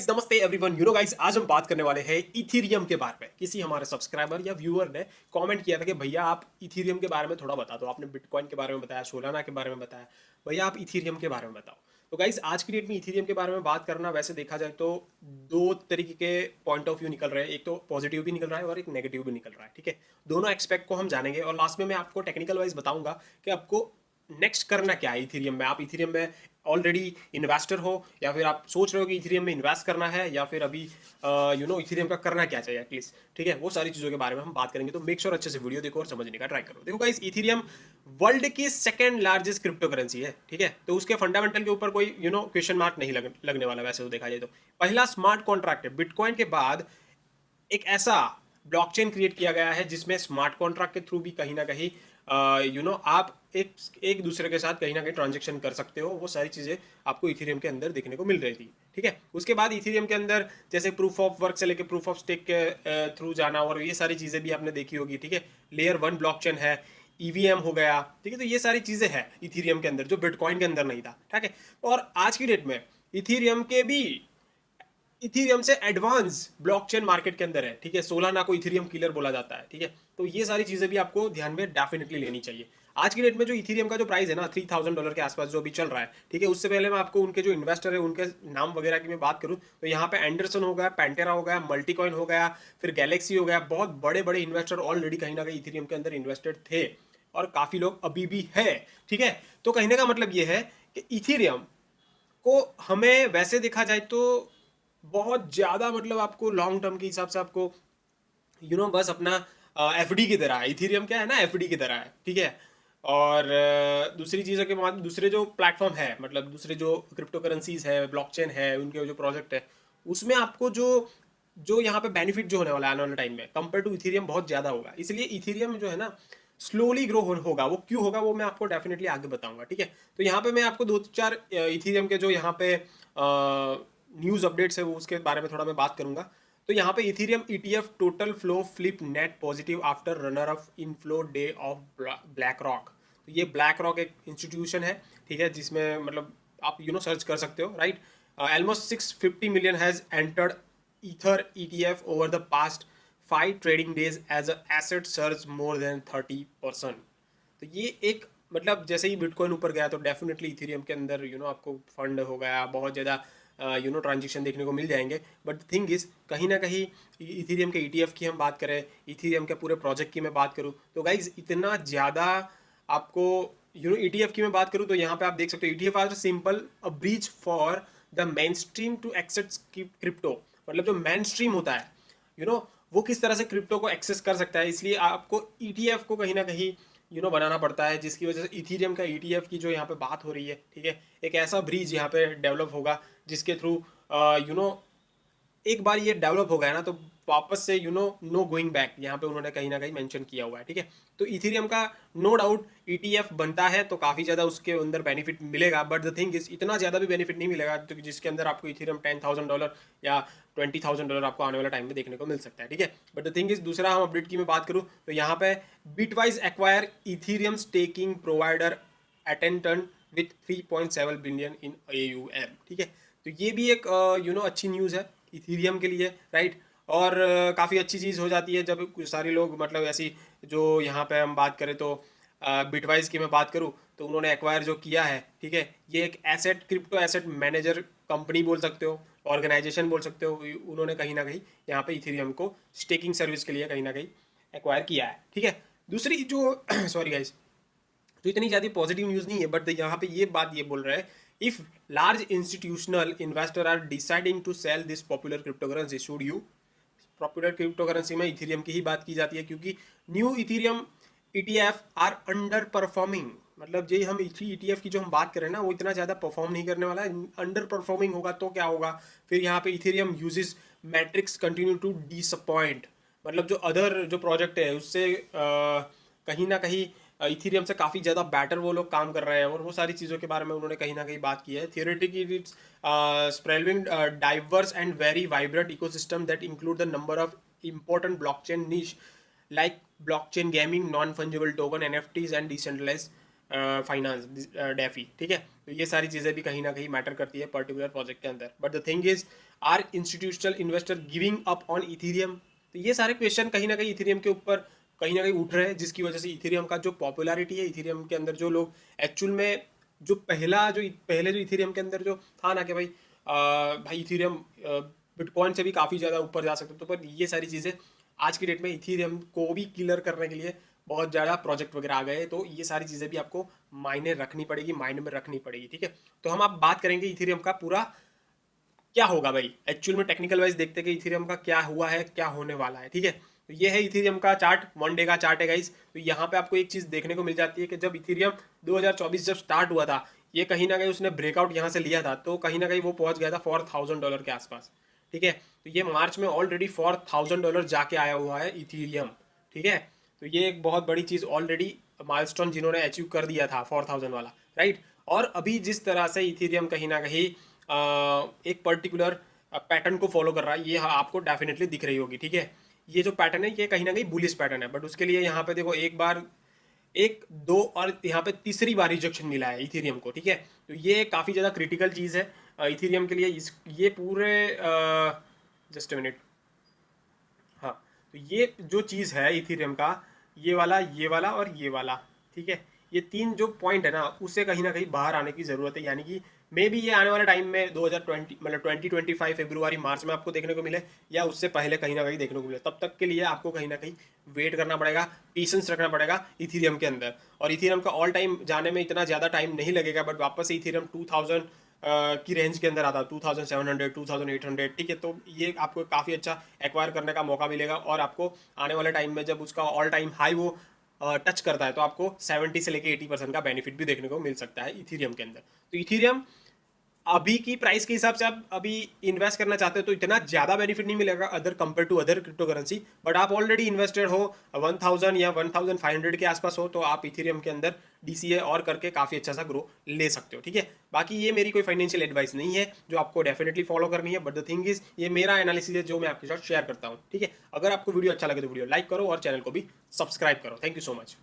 नमस्ते everyone. Guys, आज हम बात करने वाले हैं इथीरियम के बारे में। किसी हमारे सब्सक्राइबर या व्यूअर ने कमेंट किया था कि भैया आप इथीरियम के बारे में थोड़ा बता दो। आपने बिटकॉइन के बारे में बताया, सोलाना के बारे में बताया, भैया आप इथीरियम के बारे में बताओ। तो गाइस, आज की डेट में इथीरियम के बारे में बात करना, वैसे देखा जाए तो दो तरीके के पॉइंट ऑफ व्यू निकल रहे हैं। एक तो पॉजिटिव भी निकल रहा है और एक नेगेटिव भी निकल रहा है। ठीक है, दोनों एक्सपेक्ट को हम जानेंगे और लास्ट में मैं आपको टेक्निकल वाइज बताऊंगा कि आपको नेक्स्ट करना क्या है इथीरियम में। आप इथीरियम में ऑलरेडी इन्वेस्टर हो या फिर आप सोच रहे हो कि इथीरियम में इन्वेस्ट करना है, या फिर अभी इथीरियम का करना क्या चाहिए एटलीस्ट। ठीक है, वो सारी चीज़ों के बारे में हम बात करेंगे। तो मेक श्योर अच्छे से वीडियो देखो और समझने का ट्राई करो। देखो गाइस, इथीरियम वर्ल्ड की सेकंड लार्जेस्ट क्रिप्टो करेंसी है। ठीक है, तो उसके फंडामेंटल के ऊपर कोई क्वेश्चन मार्क नहीं लगने वाला वैसे तो देखा जाए तो। पहला स्मार्ट कॉन्ट्रैक्ट है। बिटकॉइन के बाद एक ऐसा ब्लॉकचेन क्रिएट किया गया है जिसमें स्मार्ट कॉन्ट्रैक्ट के थ्रू भी कहीं ना कहीं आप एक दूसरे के साथ कहीं ना कहीं ट्रांजेक्शन कर सकते हो। वो सारी चीज़ें आपको इथीरियम के अंदर देखने को मिल रही थी। ठीक है, उसके बाद इथीरियम के अंदर जैसे प्रूफ ऑफ वर्क से लेकर प्रूफ ऑफ स्टेक के थ्रू जाना और ये सारी चीज़ें भी आपने देखी होगी। ठीक है, लेयर 1 ब्लॉकचेन है, ईवीएम हो गया। ठीक है, तो ये सारी चीज़ें हैं इथीरियम के अंदर जो बिटकॉइन के अंदर नहीं था। ठीक है, और आज की डेट में इथीरियम से एडवांस ब्लॉकचेन मार्केट के अंदर है। ठीक है, सोलाना को इथीरियम किलर बोला जाता है। ठीक है, तो ये सारी चीजें भी आपको ध्यान में डेफिनेटली लेनी चाहिए। आज की डेट में जो इथीरियम का जो प्राइस है ना, $3000 के आसपास जो अभी चल रहा है। ठीक है, उससे पहले मैं आपको उनके जो इन्वेस्टर है उनके नाम वगैरह की मैं बात करूं तो यहाँ पे एंडरसन हो गया, पैंटेरा हो गया, मल्टीकॉइन हो गया, फिर गैलेक्सी हो गया। बहुत बड़े बड़े इन्वेस्टर ऑलरेडी कहीं ना कहीं इथीरियम के अंदर इन्वेस्टेड थे और काफी लोग अभी भी है। ठीक है, तो कहने का मतलब ये है कि इथीरियम को हमें वैसे देखा जाए तो बहुत ज़्यादा मतलब आपको लॉन्ग टर्म के हिसाब से आपको बस अपना एफडी की तरह है। इथीरियम क्या है ना, एफडी की तरह है। ठीक है, और दूसरी चीज़ों के बाद दूसरे जो प्लेटफॉर्म है, मतलब दूसरे जो क्रिप्टो करेंसीज है, ब्लॉकचेन है, उनके जो प्रोजेक्ट है, उसमें आपको जो जो यहाँ पे बेनिफिट जो होने वाला है आने वाले टाइम में कंपेयर टू इथीरियम बहुत ज़्यादा होगा। इसलिए इथीरियम जो है ना स्लोली ग्रो होगा। वो क्यों होगा वो मैं आपको डेफिनेटली आगे बताऊंगा। ठीक है, तो यहाँ पे मैं आपको दो चार इथीरियम के जो यहाँ पे न्यूज़ अपडेट्स है वो उसके बारे में थोड़ा मैं बात करूंगा। तो यहाँ पे Ethereum ETF total flow flip net positive after runner of inflow day of black rock. तो ये ब्लैक रॉक एक इंस्टीट्यूशन है। ठीक है, जिसमें मतलब आप सर्च कर सकते हो। Right, almost 650 million has entered ether ETF over the past 5 trading days as a asset surge more than 30%। तो ये एक मतलब जैसे ही बिटकॉइन ऊपर गया तो डेफिनेटली इथेरियम के अंदर आपको फंड हो गया बहुत ज़्यादा ट्रांजेक्शन देखने को मिल जाएंगे। बट थिंग इज कहीं ना कहीं इथेरियम के ईटीएफ की हम बात करें, इथेरियम के पूरे प्रोजेक्ट की मैं बात करूँ तो गाइज इतना ज़्यादा आपको ईटीएफ की मैं बात करूँ तो यहाँ पे आप देख सकते हो ETF are simple a bridge for the mainstream to access crypto. मतलब जो मेन स्ट्रीम होता है वो किस तरह से क्रिप्टो को एक्सेस कर सकता है, इसलिए आपको ईटीएफ को कहीं ना कहीं बनाना पड़ता है, जिसकी वजह से इथीरियम का ईटीएफ की जो यहाँ पे बात हो रही है। ठीक है, एक ऐसा ब्रिज यहाँ पे डेवलप होगा जिसके थ्रू यू नो एक बार ये डेवलप हो गया ना तो वापस से नो गोइंग बैक यहाँ पे उन्होंने कहीं ना कहीं मेंशन किया हुआ है। ठीक है, तो इथीरियम का नो डाउट ईटीएफ बनता है तो काफ़ी ज़्यादा उसके अंदर बेनिफिट मिलेगा। बट द थिंग इज इतना ज़्यादा भी बेनिफिट नहीं मिलेगा तो जिसके अंदर आपको इथीरियम $10,000 या $20,000 आपको आने वाला टाइम में देखने को मिल सकता है। ठीक है, बट द थिंग इज दूसरा हम अपडेट की मैं बात करूँ तो यहाँ पे Bitwise acquire Ethereum staking provider Attestant with 3.7 billion in AUM। ठीक है, तो ये भी एक अच्छी न्यूज़ है इथीरियम के लिए। राइट, और काफ़ी अच्छी चीज़ हो जाती है जब सारे लोग मतलब ऐसी जो यहाँ पे हम बात करें तो बिटवाइज की मैं बात करूँ तो उन्होंने एक्वायर जो किया है। ठीक है, ये एक asset crypto asset manager company बोल सकते हो, ऑर्गेनाइजेशन बोल सकते हो। उन्होंने कहीं ना कहीं यहाँ पे इथीरियम को स्टेकिंग सर्विस के लिए कहीं ना कहीं एक्वायर किया है। ठीक है, दूसरी जो सॉरी गाइस, तो इतनी ज़्यादा पॉजिटिव न्यूज़ नहीं है बट यहाँ पे ये बात ये बोल रहा है if large institutional investor are deciding to sell this popular cryptocurrency should you. Popular cryptocurrency में इथीरियम की ही बात की जाती है क्योंकि new Ethereum ETF are underperforming. मतलब ये हम ईटीएफ की जो हम बात करें ना वो इतना ज़्यादा परफॉर्म नहीं करने वाला है, अंडर परफॉर्मिंग होगा तो क्या होगा। फिर यहाँ पे Ethereum uses metrics continue to disappoint. मतलब जो अदर जो प्रोजेक्ट है उससे कहीं ना कहीं इथीरियम से काफ़ी ज़्यादा बेटर वो लोग काम कर रहे हैं और वो सारी चीज़ों के बारे में उन्होंने कहीं ना कहीं बात की है। Theoretically it's spreading diverse and very vibrant ecosystem that include the number of important blockchain niche like blockchain gaming, non-fungible token, NFTs and decentralized finance DeFi. ठीक है, तो ये सारी चीज़ें भी कहीं ना कहीं मैटर करती है पर्टिकुलर प्रोजेक्ट के अंदर। But the thing is are institutional investor giving up on Ethereum? तो ये सारे क्वेश्चन कहीं ना कहीं इथीरियम के ऊपर कहीं ना कहीं उठ रहे हैं, जिसकी वजह से इथीरियम का जो पॉपुलैरिटी है, इथीरियम के अंदर जो लोग एक्चुअल में जो पहले जो इथीरियम के अंदर जो था ना कि भाई भाई इथीरियम बिटकॉइन से भी काफ़ी ज़्यादा ऊपर जा सकते, तो पर ये सारी चीज़ें आज की डेट में इथीरियम को भी क्लियर करने के लिए बहुत ज़्यादा प्रोजेक्ट वगैरह आ गए, तो ये सारी चीज़ें भी आपको मायने रखनी पड़ेगी, माइंड में रखनी पड़ेगी, ठीक है। तो हम आप बात करेंगे इथीरियम का पूरा क्या होगा भाई, एक्चुअल में टेक्निकल वाइज देखते हैं कि इथीरियम का क्या हुआ है, क्या होने वाला है, ठीक है। तो ये है इथीरियम का चार्ट, 1 डे का चार्ट है गाइस। तो यहाँ पे आपको एक चीज़ देखने को मिल जाती है कि जब इथीरियम 2024 जब स्टार्ट हुआ था, ये कहीं ना कहीं उसने ब्रेकआउट यहाँ से लिया था, तो कहीं ना कहीं वो पहुंच गया था $4,000 के आसपास, ठीक है। तो ये मार्च में ऑलरेडी $4,000 जाके आया हुआ है इथीरियम, ठीक है। तो ये एक बहुत बड़ी चीज़ ऑलरेडी माइलस्टोन जिन्होंने अचीव कर दिया था 4,000 वाला, राइट। और अभी जिस तरह से इथीरियम कहीं ना कहीं एक पर्टिकुलर पैटर्न को फॉलो कर रहा है, ये आपको डेफिनेटली दिख रही होगी, ठीक है। ये जो पैटर्न है ये कहीं ना कहीं बुलिश पैटर्न है, बट उसके लिए यहाँ पे देखो एक बार, एक दो और यहाँ पे तीसरी बार रिजेक्शन मिला है इथीरियम को, ठीक है। तो ये काफ़ी ज़्यादा क्रिटिकल चीज़ है इथीरियम के लिए। ये पूरे जस्ट मिनट, हाँ। तो ये जो चीज़ है इथीरियम का, ये वाला और ये वाला, ठीक है, ये तीन जो पॉइंट है ना, उससे कहीं ना कहीं बाहर आने की ज़रूरत है। यानी कि मे बी ये आने वाले टाइम में 2020 मतलब 2025 फरवरी मार्च में आपको देखने को मिले, या उससे पहले कहीं ना कहीं देखने को मिले। तब तक के लिए आपको कहीं ना कहीं वेट करना पड़ेगा, पेशेंस रखना पड़ेगा इथीरियम के अंदर। और इथीरियम का ऑल टाइम जाने में इतना ज़्यादा टाइम नहीं लगेगा, बट वापस से इथीरियम 2000 की रेंज के अंदर आता, 2700 2800, ठीक है। तो ये आपको काफ़ी अच्छा एक्वायर करने का मौका मिलेगा, और आपको आने वाले टाइम में जब उसका ऑल टाइम हाई वो टच करता है, तो आपको 70 से लेके 80% का बेनिफिट भी देखने को मिल सकता है इथीरियम के अंदर। तो इथीरियम अभी की प्राइस के हिसाब से आप अभी इन्वेस्ट करना चाहते हो तो इतना ज़्यादा बेनिफिट नहीं मिलेगा other compare to other cryptocurrency, but आप ऑलरेडी इन्वेस्टेड हो 1000 या 1500 के आसपास हो, तो आप इथीरियम के अंदर DCA और करके काफ़ी अच्छा सा ग्रो ले सकते हो, ठीक है। बाकी ये मेरी कोई फाइनेंशियल एडवाइस नहीं है जो आपको डेफिनेटली फॉलो करनी है, बट द थिंग इज ये मेरा एनालिसिस है जो मैं आपके साथ शेयर करता हूँ, ठीक है। अगर आपको वीडियो अच्छा लगे तो वीडियो लाइक करो और चैनल को भी सब्सक्राइब करो। Thank you so much.